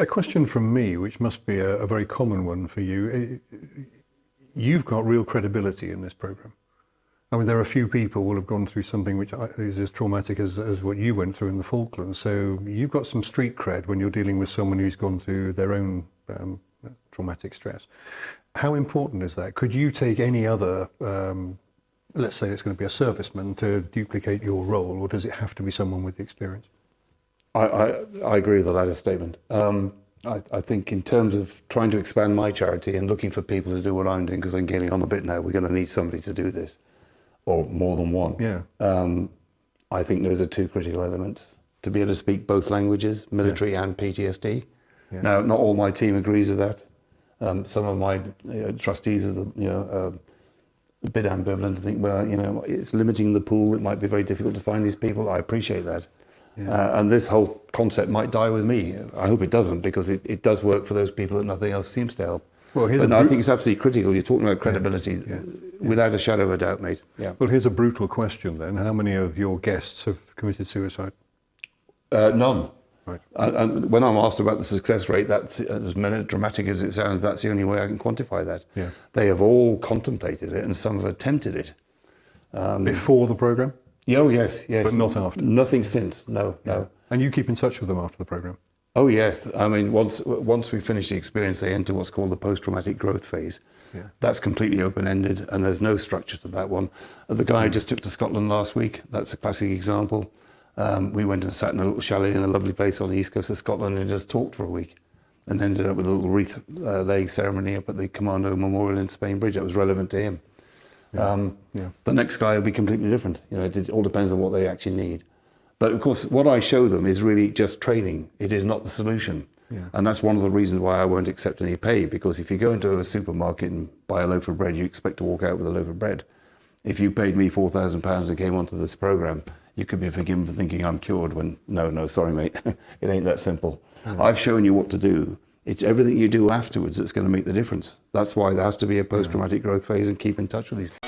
A question from me, which must be a very common one for you. You've got real credibility in this program. I mean, there are a few people who will have gone through something which is as traumatic as what you went through in the Falklands. So you've got some street cred when you're dealing with someone who's gone through their own traumatic stress. How important is that? Could you take any other, let's say it's going to be a serviceman, to duplicate your role, or does it have to be someone with the experience? I agree with the latter statement. I think in terms of trying to expand my charity and looking for people to do what I'm doing, because I'm getting on a bit now, we're going to need somebody to do this, or more than one. Yeah. I think those are two critical elements. To be able to speak both languages, military and PTSD. Yeah. Now, not all my team agrees with that. Some of my trustees are a bit ambivalent to think, well, it's limiting the pool. It might be very difficult to find these people. I appreciate that. Yeah. And this whole concept might die with me. I hope it doesn't, because it does work for those people that nothing else seems to help. Well, but I think it's absolutely critical. You're talking about credibility, without a shadow of a doubt, mate. Yeah. Well, here's a brutal question then. How many of your guests have committed suicide? None. Right. And when I'm asked about the success rate, that's as melodramatic as it sounds, that's the only way I can quantify that. Yeah. They have all contemplated it, and some have attempted it. Before the program? Oh, yes. But not after? Nothing since, no. And you keep in touch with them after the program? Oh, yes. I mean, once we finish the experience, they enter what's called the post-traumatic growth phase. Yeah. That's completely open-ended, and there's no structure to that one. The guy I just took to Scotland last week, that's a classic example. We went and sat in a little chalet in a lovely place on the east coast of Scotland and just talked for a week, and ended up with a little wreath laying ceremony up at the Commando Memorial in Spain Bridge. That was relevant to him. The next guy will be completely different. It all depends on what they actually need. But of course, what I show them is really just training. It is not the solution. Yeah. And that's one of the reasons why I won't accept any pay, because if you go into a supermarket and buy a loaf of bread, you expect to walk out with a loaf of bread. If you paid me £4,000 and came onto this program, you could be forgiven for thinking I'm cured when, no, sorry, mate, it ain't that simple. Mm-hmm. I've shown you what to do. It's everything you do afterwards that's going to make the difference. That's why there has to be a post-traumatic growth phase and keep in touch with these people.